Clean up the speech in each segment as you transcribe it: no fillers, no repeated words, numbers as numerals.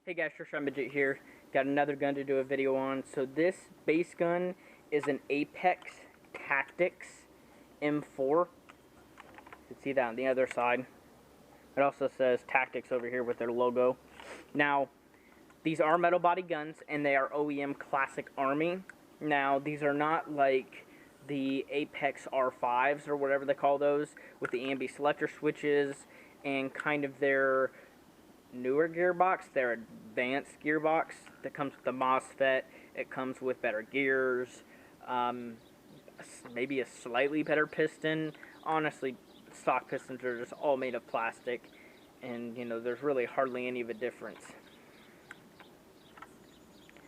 Hey guys, Midget here. Got another gun to do a video on. So this base gun is an Apex Tactics M4. You can see that on the other side. It also says Tactics over here with their logo. Now, these are metal body guns and they are OEM Classic Army. Now, these are not like the Apex R5s or whatever they call those with the ambi selector switches and kind of their newer gearbox, their advanced gearbox that comes with the MOSFET. It comes with better gears, maybe a slightly better piston. Honestly, stock pistons are just all made of plastic, and there's really hardly any of a difference.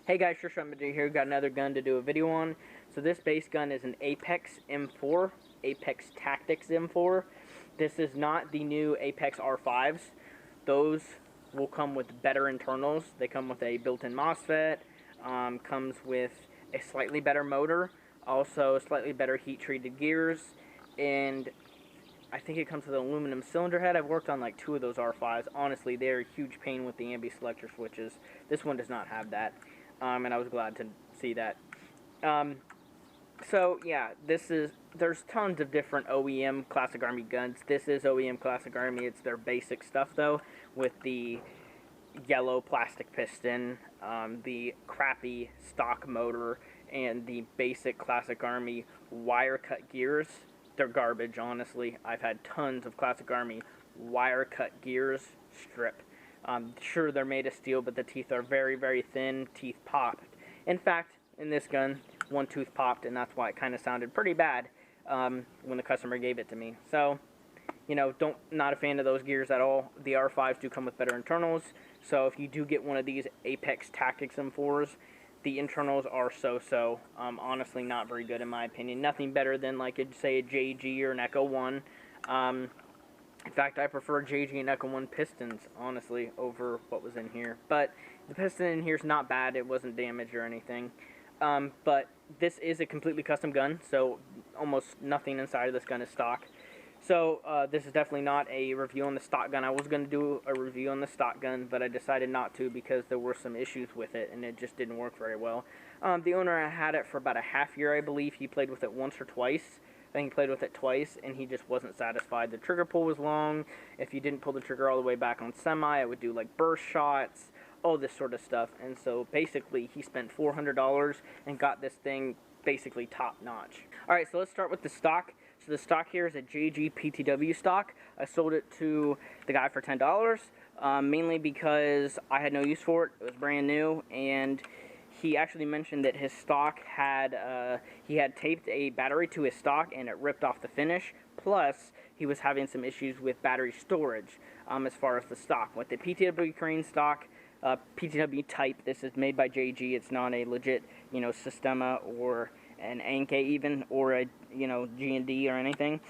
Hey guys, Midget here. Got another gun to do a video on. So this base gun is an Apex M4, Apex Tactics M4. This is not the new Apex R5s. Those will come with better internals. They come with a built-in MOSFET, comes with a slightly better motor, also slightly better heat-treated gears, and I think it comes with an aluminum cylinder head. I've worked on like 2 of those R5s. Honestly, they're a huge pain with the ambi selector switches. This one does not have that, and I was glad to see that. So yeah, there's tons of different OEM Classic Army guns. This is OEM Classic Army. It's their basic stuff though, with the yellow plastic piston, the crappy stock motor, and the basic Classic Army wire cut gears. They're garbage, honestly. I've had tons of Classic Army wire cut gears strip. Sure, they're made of steel, but the teeth are very, very thin. Teeth popped. In fact, in this gun, one tooth popped, and that's why it kind of sounded pretty bad when the customer gave it to me. So, not a fan of those gears at all. The R5s do come with better internals, so if you do get one of these Apex Tactics M4s, the internals are so-so. Honestly, not very good in my opinion. Nothing better than, like, say, a JG or an Echo 1. In fact, I prefer JG and Echo 1 pistons, honestly, over what was in here. But the piston in here is not bad. It wasn't damaged or anything. But this is a completely custom gun, so almost nothing inside of this gun is stock. So this is definitely not a review on the stock gun. I was going to do a review on the stock gun, but I decided not to because there were some issues with it, and it just didn't work very well. The owner had it for about a half year, I believe. He played with it once or twice. I think he played with it twice, and he just wasn't satisfied. The trigger pull was long. If you didn't pull the trigger all the way back on semi, it would do like burst shots, all this sort of stuff. And so basically, he spent $400 and got this thing basically top notch. Alright, so let's start with the stock. So the stock here is a JG PTW stock. I sold it to the guy for $10, mainly because I had no use for it. It was brand new, and he actually mentioned that his stock had, he had taped a battery to his stock and it ripped off the finish. Plus, he was having some issues with battery storage as far as the stock. With the PTW Crane stock, PTW type, this is made by JG. It's not a legit, Sistema or an Anke even, or a, G&D or anything.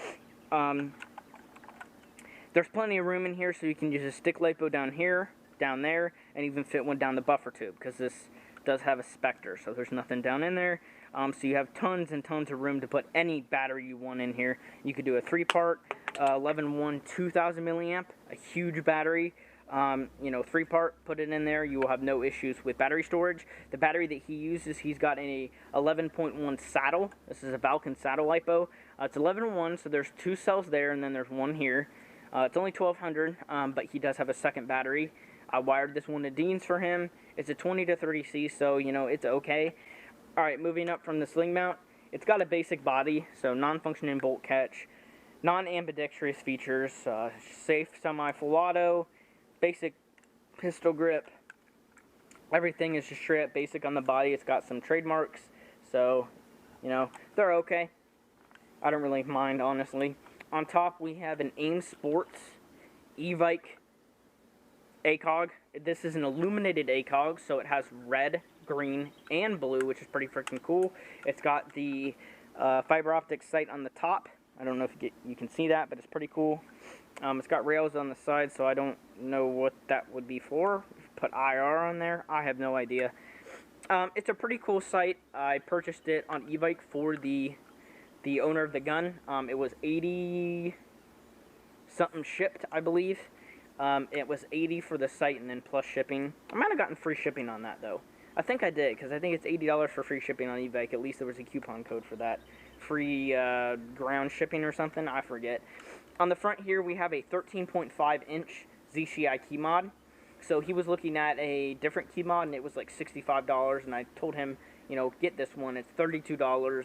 There's plenty of room in here, so you can use a stick lipo down here, down there, and even fit one down the buffer tube, because this does have a Spectre, so there's nothing down in there. So you have tons and tons of room to put any battery you want in here. You could do a 3-part, 11-1 2000 milliamp, a huge battery. 3-part, put it in there. You will have no issues with battery storage. The battery that he uses, he's got a 11.1 saddle. This is a Vulcan saddle lipo. It's 11-1, so there's 2 cells there, and then there's one here. It's only 1200, but he does have a second battery. I wired this one to Dean's for him. It's a 20 to 30C, so, it's okay. Alright, moving up from the sling mount. It's got a basic body, so non-functioning bolt catch, non-ambidextrous features, safe semi-full auto, basic pistol grip. Everything is just straight up basic on the body. It's got some trademarks, so, they're okay. I don't really mind, honestly. On top, we have an AIM Sports E-Vike ACOG. This is an illuminated ACOG, so it has red, green, and blue, which is pretty freaking cool. It's got the fiber optic sight on the top. I don't know if you can see that, but it's pretty cool. It's got rails on the side, so I don't know what that would be for. Put IR on there. I have no idea. It's a pretty cool sight. I purchased it on e-bike for the owner of the gun. It was 80 something shipped, I believe. It was $80 for the site and then plus shipping. I might have gotten free shipping on that though. I think I did, because I think it's $80 for free shipping on eBay. At least there was a coupon code for that. Free ground shipping or something, I forget. On the front here, we have a 13.5-inch ZCI key mod. So he was looking at a different key mod, and it was like $65, and I told him, you know, get this one. It's $32.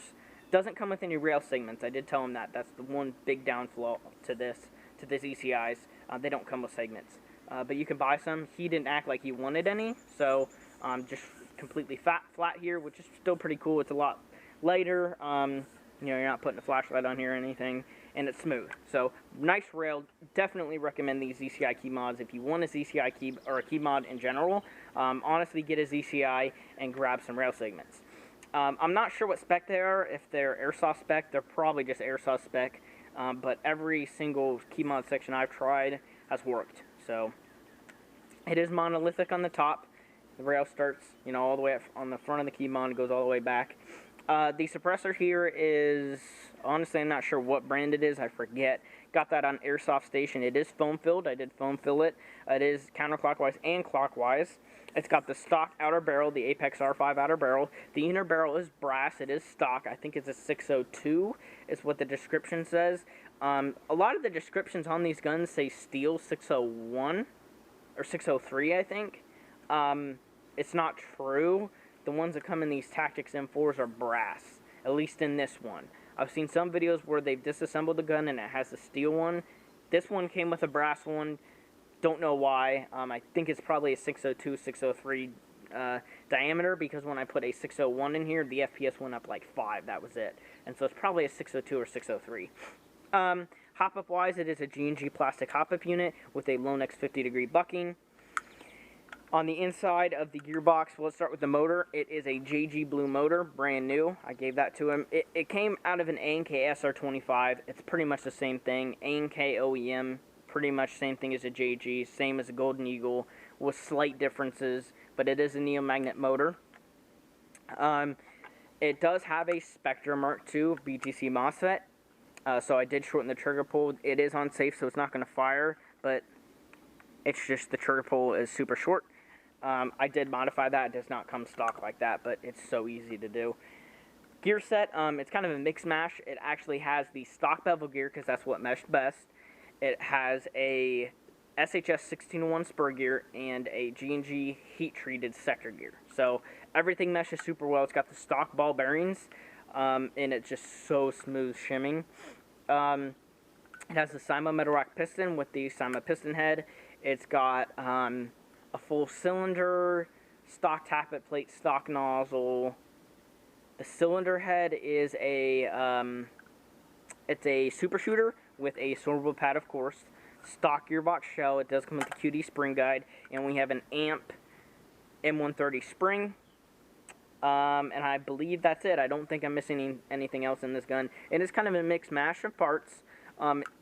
Doesn't come with any rail segments. I did tell him that. That's the one big downfall to the ZCIs. They don't come with segments. But you can buy some. He didn't act like he wanted any, so just completely flat here, which is still pretty cool. It's a lot lighter. You know, you're not putting a flashlight on here or anything, and it's smooth. So nice rail. Definitely recommend these ZCI key mods if you want a ZCI key or a key mod in general. Honestly, get a ZCI and grab some rail segments. I'm not sure what spec they are. If they're airsoft spec, they're probably just airsoft spec. But every single key mod section I've tried has worked. So it is monolithic on the top. The rail starts, you know, all the way up on the front of the key mod and goes all the way back. The suppressor here is, honestly, I'm not sure what brand it is. I forget. Got that on Airsoft Station. It is foam filled. I did foam fill it. It is counterclockwise and clockwise. It's got the stock outer barrel, the Apex R5 outer barrel. The inner barrel is brass. It is stock. I think it's a 602 is what the description says. A lot of the descriptions on these guns say steel 601 or 603, I think. It's not true. The ones that come in these Tactics M4s are brass, at least in this one. I've seen some videos where they've disassembled the gun and it has a steel one. This one came with a brass one. Don't know why. I think it's probably a 602, 603 diameter, because when I put a 601 in here, the FPS went up like 5. That was it. And so it's probably a 602 or 603. Hop-up wise, it is a G&G plastic hop-up unit with a Lonex 50-degree bucking. On the inside of the gearbox, let's start with the motor. It is a JG Blue motor, brand new. I gave that to him. It came out of an A&K SR25. It's pretty much the same thing. A&K OEM, pretty much same thing as a JG, same as a Golden Eagle, with slight differences, but it is a neomagnet motor. It does have a Spectre Mark II BTC MOSFET, so I did shorten the trigger pull. It is unsafe, so it's not going to fire, but it's just the trigger pull is super short. I did modify that. It does not come stock like that, but it's so easy to do. Gear set, it's kind of a mix mash. It actually has the stock bevel gear because that's what meshed best. It has a SHS 1601 spur gear and a G&G heat-treated sector gear. So everything meshes super well. It's got the stock ball bearings, and it's just so smooth shimming. It has the Cyma metal rock piston with the Cyma piston head. It's got a full cylinder, stock tappet plate, stock nozzle. The cylinder head is it's a super shooter with a sortable pad, of course. Stock gearbox shell. It does come with the QD spring guide, and we have an AMP M130 spring. And I believe that's it. I don't think I'm missing anything else in this gun. It is kind of a mixed mash of parts.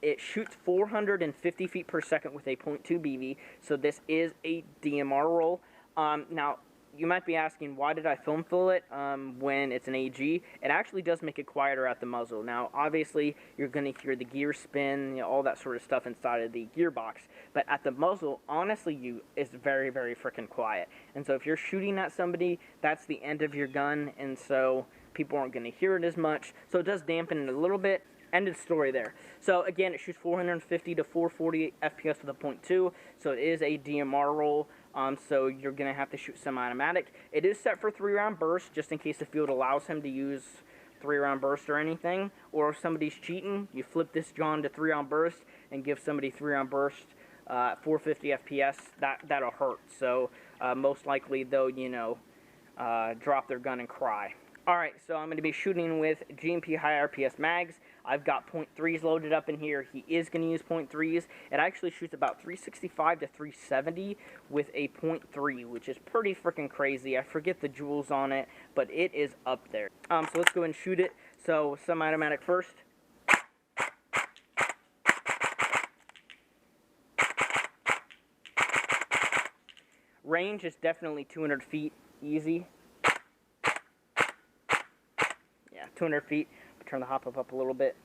It shoots 450 feet per second with a .2 BB, so this is a DMR roll. Now, you might be asking, why did I film fill it when it's an AG? It actually does make it quieter at the muzzle. Now, obviously, you're going to hear the gear spin, you know, all that sort of stuff inside of the gearbox. But at the muzzle, honestly, it's very, very freaking quiet. And so if you're shooting at somebody, that's the end of your gun, and so people aren't going to hear it as much. So it does dampen it a little bit. End of story there. So again, it shoots 450 to 440 FPS with a .2, so it is a DMR roll. So you're going to have to shoot semi-automatic. It is set for 3-round burst, just in case the field allows him to use 3-round burst or anything. Or if somebody's cheating, you flip this John to 3-round burst and give somebody 3-round burst, 450 FPS. That'll hurt. So most likely they'll, you know, drop their gun and cry. Alright, so I'm going to be shooting with GMP high RPS mags. I've got .3s loaded up in here. He is going to use .3s. It actually shoots about 365 to 370 with a .3, which is pretty freaking crazy. I forget the joules on it, but it is up there. So let's go and shoot it. So semi-automatic first. Range is definitely 200 feet, easy. 200 feet. Turn the hop up a little bit.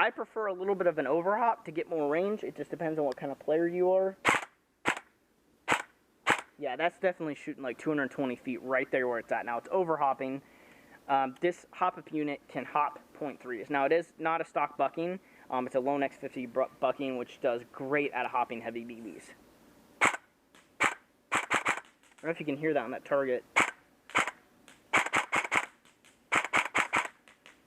I prefer a little bit of an overhop to get more range. It just depends on what kind of player you are. Yeah, that's definitely shooting like 220 feet right there where it's at. Now, it's overhopping. This hop-up unit can hop 0.3s. Now, it is not a stock bucking. It's a lone X50 bucking, which does great at hopping heavy BBs. I don't know if you can hear that on that target.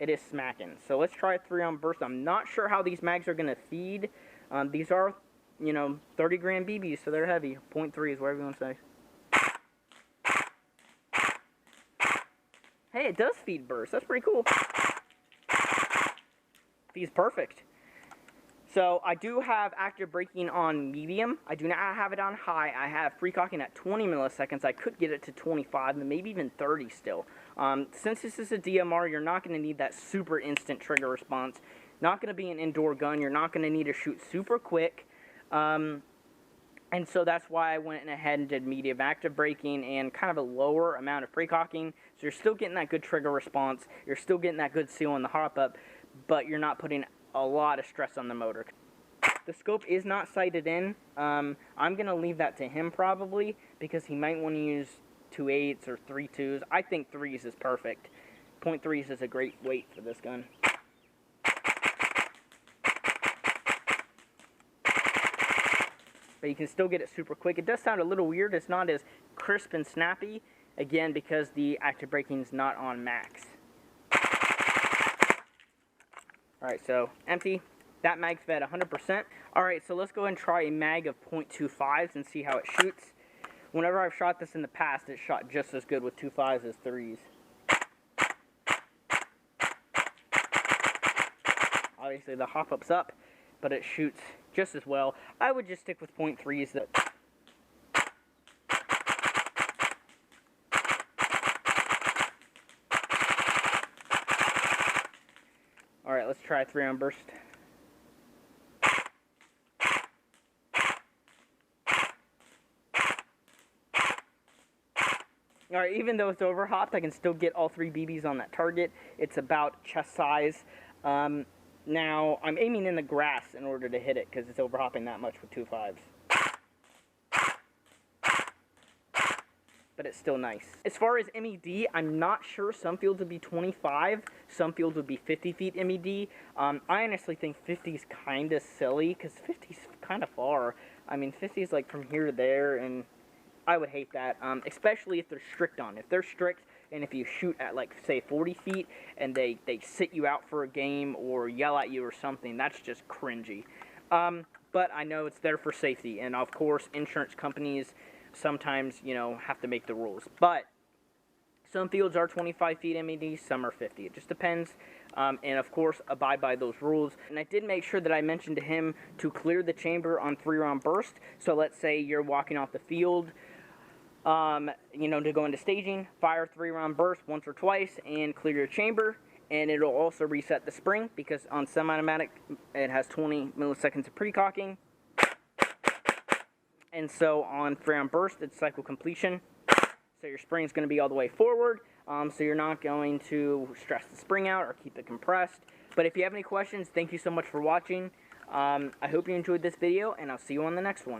It is smacking. So let's try a 3-round burst. I'm not sure how these mags are going to feed. These are, you know, 30 gram BBs, so they're heavy. 0.3s, whatever you want to say. Hey, it does feed burst. That's pretty cool. Feeds perfect. So I do have active braking on medium. I do not have it on high. I have free cocking at 20 milliseconds. I could get it to 25 and maybe even 30 still. Since this is a DMR, you're not going to need that super instant trigger response. Not going to be an indoor gun. You're not going to need to shoot super quick. And so that's why I went ahead and did medium active braking and kind of a lower amount of precocking. So you're still getting that good trigger response. You're still getting that good seal on the hop up, but you're not putting a lot of stress on the motor. The scope is not sighted in. I'm going to leave that to him probably because he might want to use 2.8s or 3.2s. I think 3s is perfect. 0.3s is a great weight for this gun. But you can still get it super quick. It does sound a little weird. It's not as crisp and snappy, again, because the active braking is not on max. Alright, so empty. That mag's fed 100%. Alright, so let's go ahead and try a mag of 0.25s and see how it shoots. Whenever I've shot this in the past, it shot just as good with 2.5s as 3s. Obviously, the hop-up's up, but it shoots just as well. I would just stick with 0.3s. Alright, let's try a 3-round burst. Alright, even though it's overhopped, I can still get all 3 BBs on that target. It's about chest size. Now, I'm aiming in the grass in order to hit it because it's overhopping that much with 2.5s. But it's still nice. As far as MED, I'm not sure. Some fields would be 25. Some fields would be 50 feet MED. I honestly think 50 is kind of silly because 50 is kind of far. I mean, 50 is like from here to there, and I would hate that, especially if they're strict on. If they're strict, and if you shoot at, like, say, 40 feet, and they sit you out for a game or yell at you or something, that's just cringy. But I know it's there for safety, and of course, insurance companies sometimes, you know, have to make the rules. But some fields are 25 feet MED, some are 50. It just depends, and of course, abide by those rules. And I did make sure that I mentioned to him to clear the chamber on 3-round burst. So let's say you're walking off the field, you know, to go into staging, fire 3-round burst once or twice and clear your chamber, and it'll also reset the spring because on semi-automatic it has 20 milliseconds of precocking, and so on 3-round burst it's cycle completion, so your spring is going to be all the way forward, so you're not going to stress the spring out or keep it compressed. But if you have any questions, thank you so much for watching. I hope you enjoyed this video, and I'll see you on the next one.